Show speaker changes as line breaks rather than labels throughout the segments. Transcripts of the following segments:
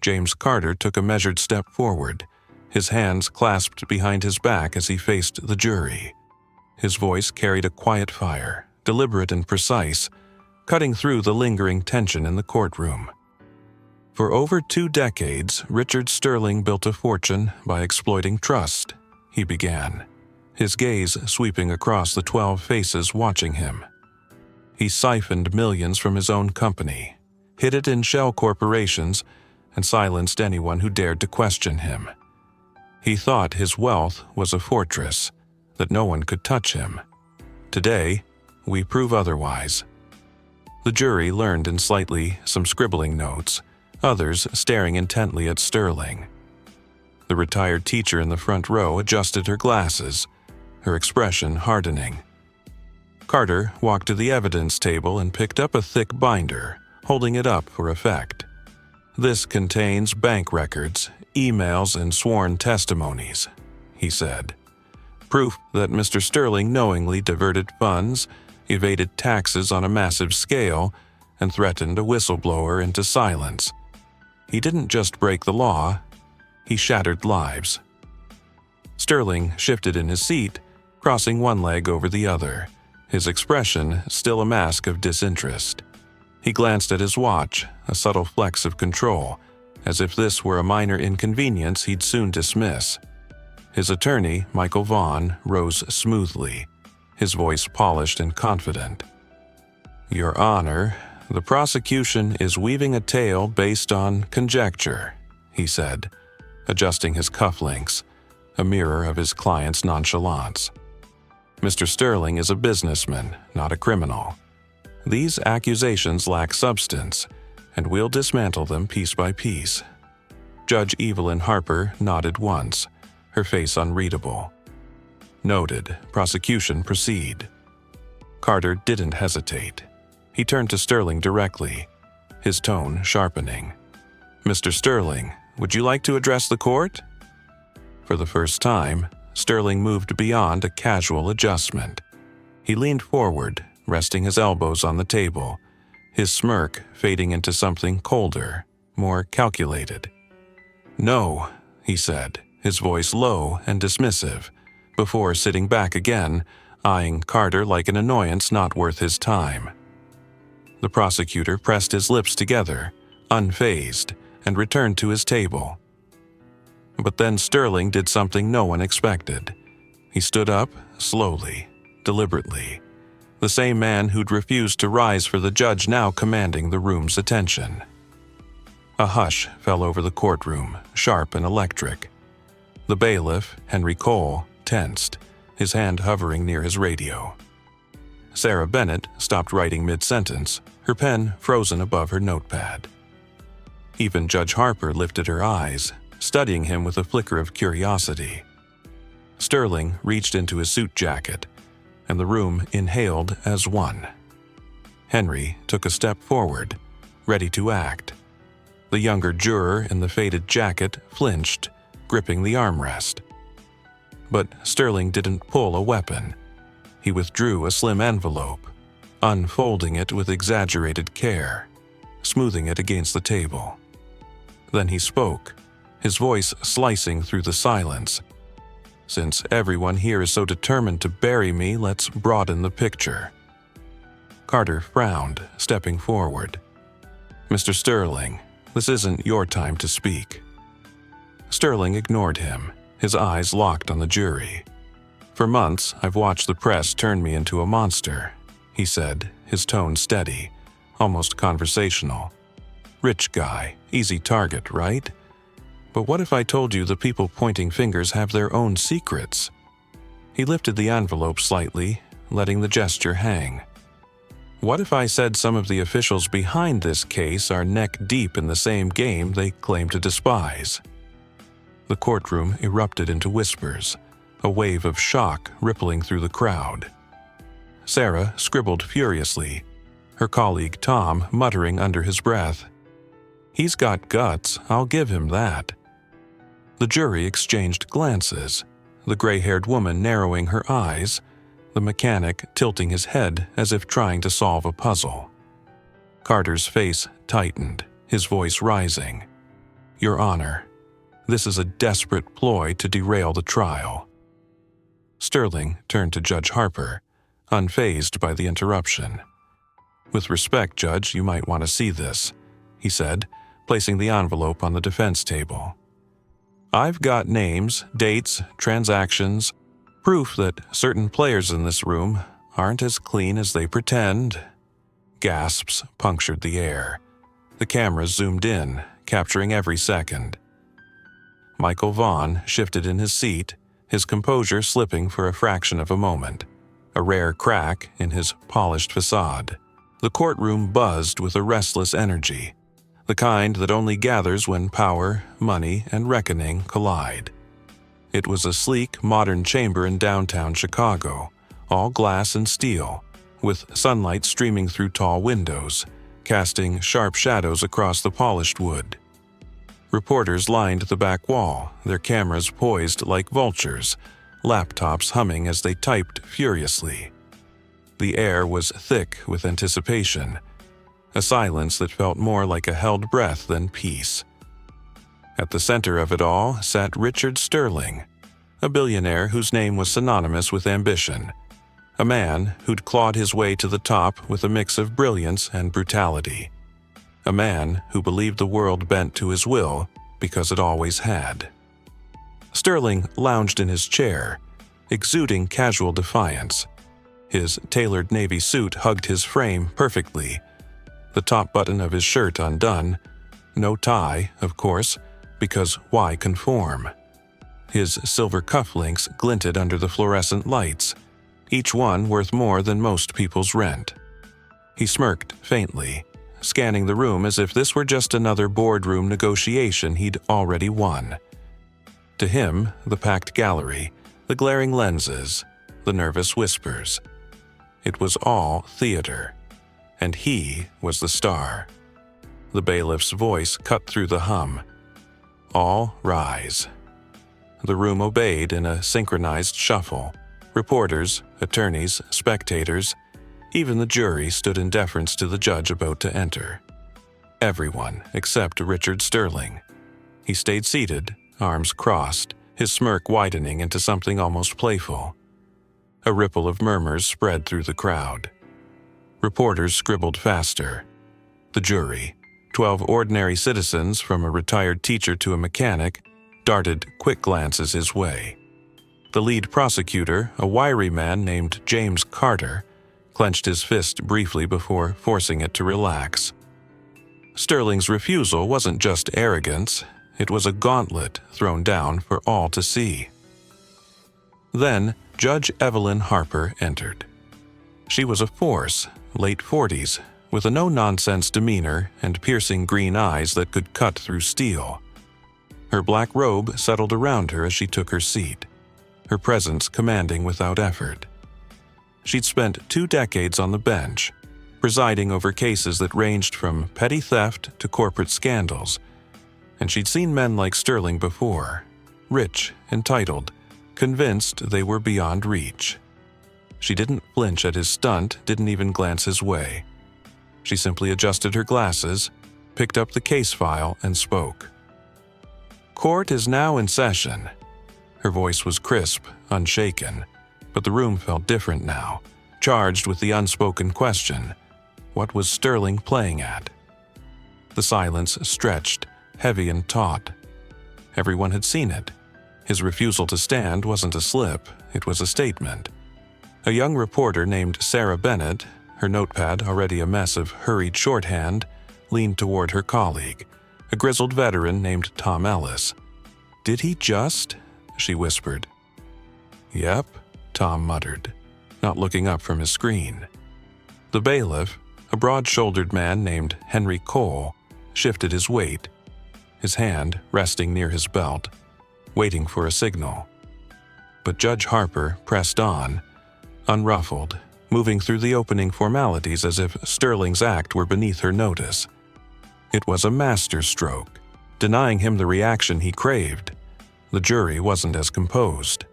James Carter took a measured step forward, his hands clasped behind his back as he faced the jury. His voice carried a quiet fire, deliberate and precise, cutting through the lingering tension in the courtroom. For over 2 decades, Richard Sterling built a fortune by exploiting trust, he began, his gaze sweeping across the 12 faces watching him. He siphoned millions from his own company, hid it in shell corporations, and silenced anyone who dared to question him. He thought his wealth was a fortress, that no one could touch him. Today, we prove otherwise. The jury learned in some scribbling notes, others staring intently at Sterling. The retired teacher in the front row adjusted her glasses, her expression hardening. Carter walked to the evidence table and picked up a thick binder, holding it up for effect. "This contains bank records, emails, and sworn testimonies," he said. "Proof that Mr. Sterling knowingly diverted funds, evaded taxes on a massive scale, and threatened a whistleblower into silence. He didn't just break the law, he shattered lives." Sterling shifted in his seat, crossing one leg over the other, his expression still a mask of disinterest. He glanced at his watch, a subtle flex of control, as if this were a minor inconvenience he'd soon dismiss. His attorney, Michael Vaughn, rose smoothly, his voice polished and confident. "Your Honor, the prosecution is weaving a tale based on conjecture," he said, adjusting his cufflinks, a mirror of his client's nonchalance. "Mr. Sterling is a businessman, not a criminal. These accusations lack substance, and we'll dismantle them piece by piece." Judge Evelyn Harper nodded once, her face unreadable. "Noted. Prosecution proceed." Carter didn't hesitate. He turned to Sterling directly, his tone sharpening. "Mr. Sterling, would you like to address the court?" For the first time, Sterling moved beyond a casual adjustment. He leaned forward, resting his elbows on the table, his smirk fading into something colder, more calculated. "No," he said, his voice low and dismissive, before sitting back again, eyeing Carter like an annoyance not worth his time. The prosecutor pressed his lips together, unfazed, and returned to his table. But then Sterling did something no one expected. He stood up, slowly, deliberately, the same man who'd refused to rise for the judge now commanding the room's attention. A hush fell over the courtroom, sharp and electric. The bailiff, Henry Cole, tensed, his hand hovering near his radio. Sarah Bennett stopped writing mid-sentence, her pen frozen above her notepad. Even Judge Harper lifted her eyes, studying him with a flicker of curiosity. Sterling reached into his suit jacket, and the room inhaled as one. Henry took a step forward, ready to act. The younger juror in the faded jacket flinched, gripping the armrest. But Sterling didn't pull a weapon. He withdrew a slim envelope, unfolding it with exaggerated care, smoothing it against the table. Then he spoke, his voice slicing through the silence. "Since everyone here is so determined to bury me, let's broaden the picture." Carter frowned, stepping forward. "Mr. Sterling, this isn't your time to speak." Sterling ignored him, his eyes locked on the jury. "For months, I've watched the press turn me into a monster," he said, his tone steady, almost conversational. "Rich guy, easy target, right? But what if I told you the people pointing fingers have their own secrets?" He lifted the envelope slightly, letting the gesture hang. "What if I said some of the officials behind this case are neck-deep in the same game they claim to despise?" The courtroom erupted into whispers, a wave of shock rippling through the crowd. Sarah scribbled furiously, her colleague Tom muttering under his breath, "He's got guts, I'll give him that." The jury exchanged glances, the gray-haired woman narrowing her eyes, the mechanic tilting his head as if trying to solve a puzzle. Carter's face tightened, his voice rising. "Your Honor, this is a desperate ploy to derail the trial." Sterling turned to Judge Harper, unfazed by the interruption. "With respect, Judge, you might want to see this," he said, placing the envelope on the defense table. "I've got names, dates, transactions, proof that certain players in this room aren't as clean as they pretend." Gasps punctured the air. The cameras zoomed in, capturing every second. Michael Vaughn shifted in his seat, his composure slipping for a fraction of a moment, a rare crack in his polished facade. The courtroom buzzed with a restless energy, the kind that only gathers when power, money, and reckoning collide. It was a sleek, modern chamber in downtown Chicago, all glass and steel, with sunlight streaming through tall windows, casting sharp shadows across the polished wood. Reporters lined the back wall, their cameras poised like vultures, laptops humming as they typed furiously. The air was thick with anticipation, a silence that felt more like a held breath than peace. At the center of it all sat Richard Sterling, a billionaire whose name was synonymous with ambition, a man who'd clawed his way to the top with a mix of brilliance and brutality, a man who believed the world bent to his will because it always had. Sterling lounged in his chair, exuding casual defiance. His tailored navy suit hugged his frame perfectly, the top button of his shirt undone, no tie, of course, because why conform? His silver cufflinks glinted under the fluorescent lights, each one worth more than most people's rent. He smirked faintly, scanning the room as if this were just another boardroom negotiation he'd already won. To him, the packed gallery, the glaring lenses, the nervous whispers. It was all theater, and he was the star. The bailiff's voice cut through the hum. "All rise." The room obeyed in a synchronized shuffle. Reporters, attorneys, spectators, even the jury stood in deference to the judge about to enter. Everyone except Richard Sterling. He stayed seated, arms crossed, his smirk widening into something almost playful. A ripple of murmurs spread through the crowd. Reporters scribbled faster. The jury, 12 ordinary citizens from a retired teacher to a mechanic, darted quick glances his way. The lead prosecutor, a wiry man named James Carter, clenched his fist briefly before forcing it to relax. Sterling's refusal wasn't just arrogance, it was a gauntlet thrown down for all to see. Then, Judge Evelyn Harper entered. She was a force, late 40s, with a no-nonsense demeanor and piercing green eyes that could cut through steel. Her black robe settled around her as she took her seat, her presence commanding without effort. She'd spent 2 decades on the bench, presiding over cases that ranged from petty theft to corporate scandals, and she'd seen men like Sterling before, rich, entitled, convinced they were beyond reach. She didn't flinch at his stunt, didn't even glance his way. She simply adjusted her glasses, picked up the case file, and spoke. "Court is now in session." Her voice was crisp, unshaken, but the room felt different now, charged with the unspoken question: what was Sterling playing at? The silence stretched, heavy and taut. Everyone had seen it. His refusal to stand wasn't a slip, it was a statement. A young reporter named Sarah Bennett, her notepad already a mess of hurried shorthand, leaned toward her colleague, a grizzled veteran named Tom Ellis. "Did he just?" she whispered. "Yep," Tom muttered, not looking up from his screen. The bailiff, a broad-shouldered man named Henry Cole, shifted his weight, his hand resting near his belt, waiting for a signal. But Judge Harper pressed on, unruffled, moving through the opening formalities as if Sterling's act were beneath her notice. It was a masterstroke, denying him the reaction he craved. The jury wasn't as composed.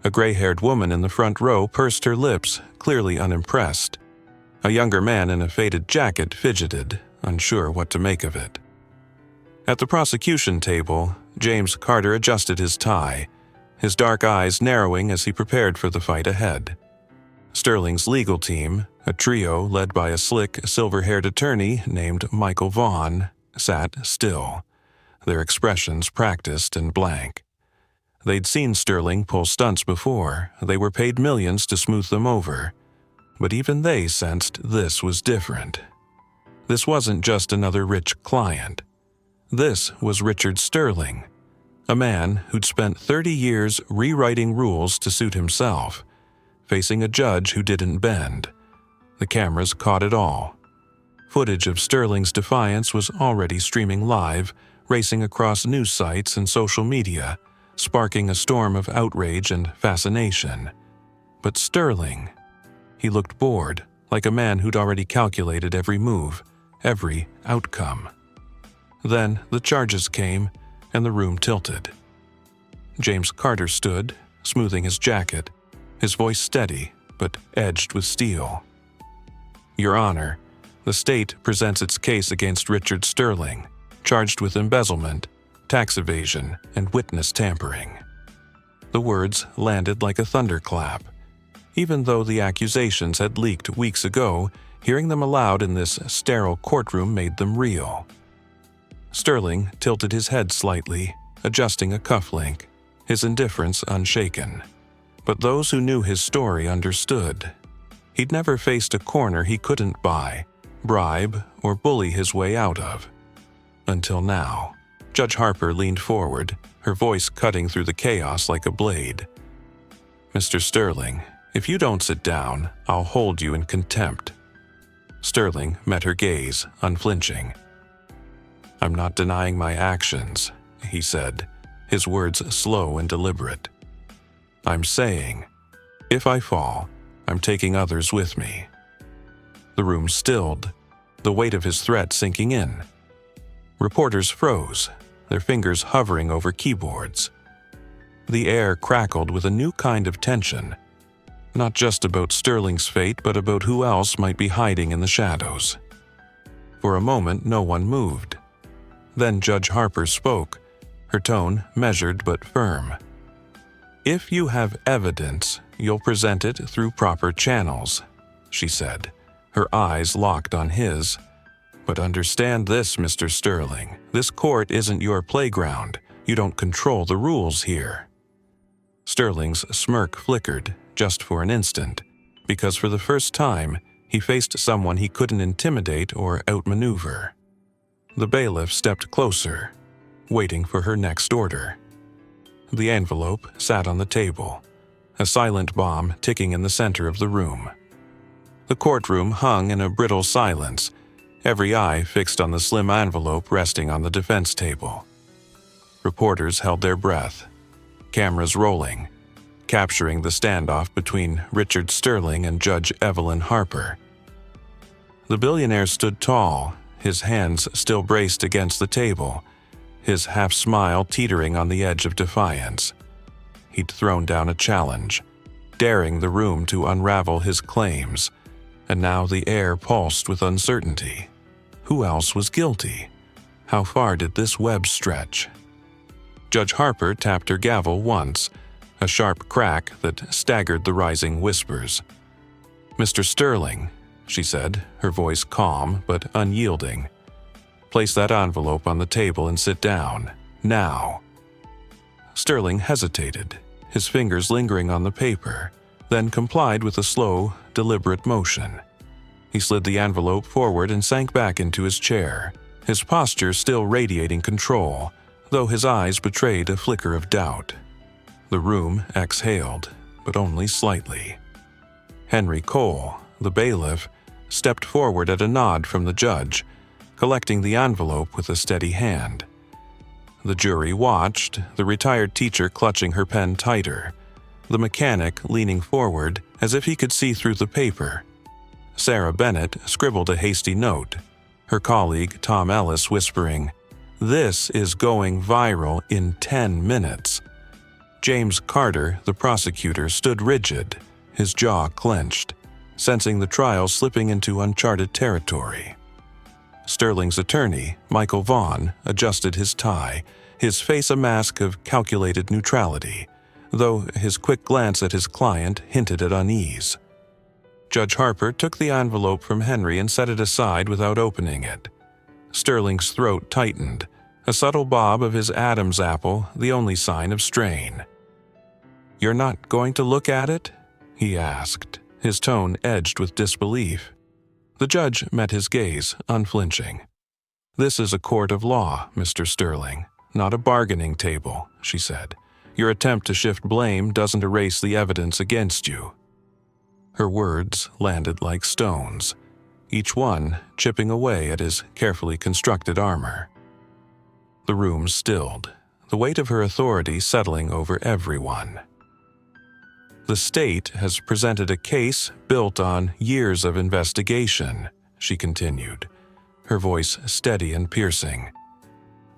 A gray-haired woman in the front row pursed her lips, clearly unimpressed. A younger man in a faded jacket fidgeted, unsure what to make of it. At the prosecution table, James Carter adjusted his tie, his dark eyes narrowing as he prepared for the fight ahead. Sterling's legal team, a trio led by a slick, silver-haired attorney named Michael Vaughn, sat still, their expressions practiced and blank. They'd seen Sterling pull stunts before, they were paid millions to smooth them over, but even they sensed this was different. This wasn't just another rich client. This was Richard Sterling, a man who'd spent 30 years rewriting rules to suit himself, facing a judge who didn't bend. The cameras caught it all. Footage of Sterling's defiance was already streaming live, racing across news sites and social media, sparking a storm of outrage and fascination. But Sterling, he looked bored, like a man who'd already calculated every move, every outcome. Then the charges came, and the room tilted. James Carter stood, smoothing his jacket, his voice steady but edged with steel. "Your Honor, the state presents its case against Richard Sterling, charged with embezzlement, tax evasion, and witness tampering." The words landed like a thunderclap. Even though the accusations had leaked weeks ago, hearing them aloud in this sterile courtroom made them real. Sterling tilted his head slightly, adjusting a cufflink, his indifference unshaken. But those who knew his story understood. He'd never faced a corner he couldn't buy, bribe, or bully his way out of. Until now. Judge Harper leaned forward, her voice cutting through the chaos like a blade. "Mr. Sterling, if you don't sit down, I'll hold you in contempt." Sterling met her gaze, unflinching. "I'm not denying my actions," he said, his words slow and deliberate. "I'm saying, if I fall, I'm taking others with me." The room stilled, the weight of his threat sinking in. Reporters froze, their fingers hovering over keyboards. The air crackled with a new kind of tension, not just about Sterling's fate, but about who else might be hiding in the shadows. For a moment, no one moved. Then Judge Harper spoke, her tone measured but firm. "If you have evidence, you'll present it through proper channels," she said, her eyes locked on his. "But understand this, Mr. Sterling, this court isn't your playground. You don't control the rules here." Sterling's smirk flickered, just for an instant, because for the first time, he faced someone he couldn't intimidate or outmaneuver. The bailiff stepped closer, waiting for her next order. The envelope sat on the table, a silent bomb ticking in the center of the room. The courtroom hung in a brittle silence, every eye fixed on the slim envelope resting on the defense table. Reporters held their breath, cameras rolling, capturing the standoff between Richard Sterling and Judge Evelyn Harper. The billionaire stood tall, his hands still braced against the table, his half-smile teetering on the edge of defiance. He'd thrown down a challenge, daring the room to unravel his claims, and now the air pulsed with uncertainty. Who else was guilty? How far did this web stretch? Judge Harper tapped her gavel once, a sharp crack that staggered the rising whispers. "Mr. Sterling," she said, her voice calm but unyielding. "Place that envelope on the table and sit down. Now." Sterling hesitated, his fingers lingering on the paper, then complied with a slow, deliberate motion. He slid the envelope forward and sank back into his chair, his posture still radiating control, though his eyes betrayed a flicker of doubt. The room exhaled, but only slightly. Henry Cole, the bailiff, stepped forward at a nod from the judge, collecting the envelope with a steady hand. The jury watched, the retired teacher clutching her pen tighter, the mechanic leaning forward as if he could see through the paper. Sarah Bennett scribbled a hasty note, her colleague Tom Ellis whispering, "This is going viral in 10 minutes." James Carter, the prosecutor, stood rigid, his jaw clenched, sensing the trial slipping into uncharted territory. Sterling's attorney, Michael Vaughn, adjusted his tie, his face a mask of calculated neutrality, though his quick glance at his client hinted at unease. Judge Harper took the envelope from Henry and set it aside without opening it. Sterling's throat tightened, a subtle bob of his Adam's apple the only sign of strain. "You're not going to look at it?" he asked, his tone edged with disbelief. The judge met his gaze, unflinching. "This is a court of law, Mr. Sterling, not a bargaining table," she said. "Your attempt to shift blame doesn't erase the evidence against you." Her words landed like stones, each one chipping away at his carefully constructed armor. The room stilled, the weight of her authority settling over everyone. "The state has presented a case built on years of investigation," she continued, her voice steady and piercing.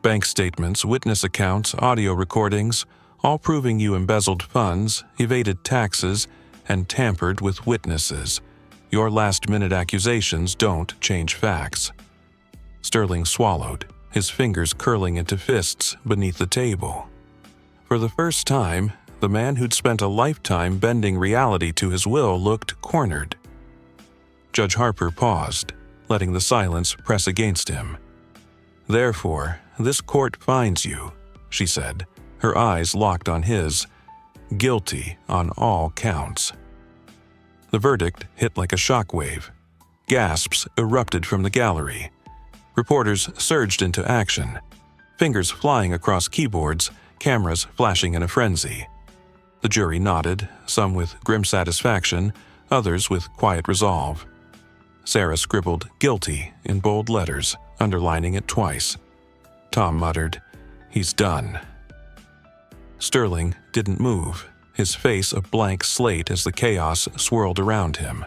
"Bank statements, witness accounts, audio recordings, all proving you embezzled funds, evaded taxes, and tampered with witnesses. Your last-minute accusations don't change facts." Sterling swallowed, his fingers curling into fists beneath the table. For the first time, the man who'd spent a lifetime bending reality to his will looked cornered. Judge Harper paused, letting the silence press against him. "Therefore, this court finds you," she said, her eyes locked on his, "guilty on all counts." The verdict hit like a shockwave. Gasps erupted from the gallery. Reporters surged into action, fingers flying across keyboards, cameras flashing in a frenzy. The jury nodded, some with grim satisfaction, others with quiet resolve. Sarah scribbled "guilty" in bold letters, underlining it twice. Tom muttered, "He's done." Sterling didn't move, his face a blank slate as the chaos swirled around him.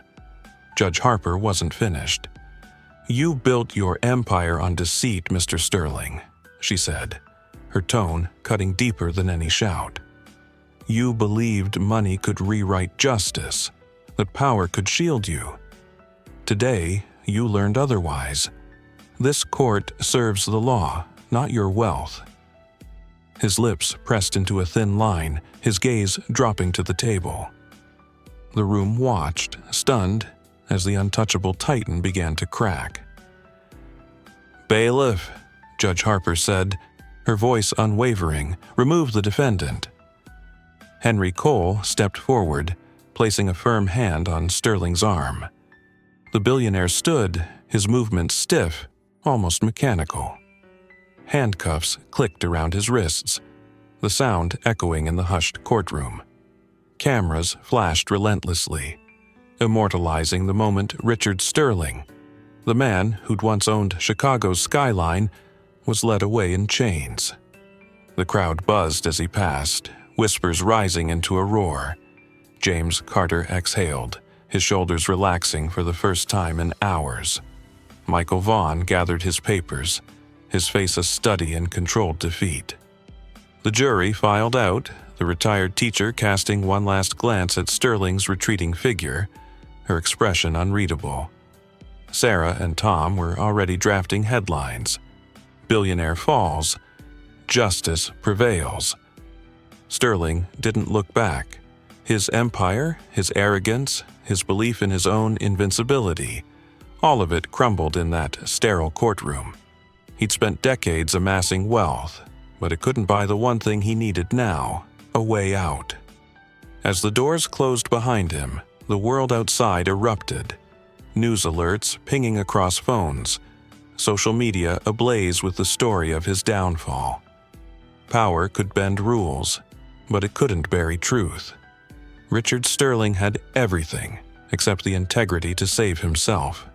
Judge Harper wasn't finished. "You built your empire on deceit, Mr. Sterling," she said, her tone cutting deeper than any shout. "You believed money could rewrite justice, that power could shield you. Today, you learned otherwise. This court serves the law, not your wealth." His lips pressed into a thin line, his gaze dropping to the table. The room watched, stunned, as the untouchable titan began to crack. "Bailiff," Judge Harper said, her voice unwavering, "remove the defendant." Henry Cole stepped forward, placing a firm hand on Sterling's arm. The billionaire stood, his movements stiff, almost mechanical. Handcuffs clicked around his wrists, the sound echoing in the hushed courtroom. Cameras flashed relentlessly, immortalizing the moment Richard Sterling, the man who'd once owned Chicago's skyline, was led away in chains. The crowd buzzed as he passed, whispers rising into a roar. James Carter exhaled, his shoulders relaxing for the first time in hours. Michael Vaughn gathered his papers, his face a study in controlled defeat. The jury filed out, the retired teacher casting one last glance at Sterling's retreating figure, her expression unreadable. Sarah and Tom were already drafting headlines. "Billionaire falls. Justice prevails." Sterling didn't look back. His empire, his arrogance, his belief in his own invincibility, all of it crumbled in that sterile courtroom. He'd spent decades amassing wealth, but it couldn't buy the one thing he needed now, a way out. As the doors closed behind him, the world outside erupted. News alerts pinging across phones, social media ablaze with the story of his downfall. Power could bend rules, but it couldn't bury truth. Richard Sterling had everything except the integrity to save himself.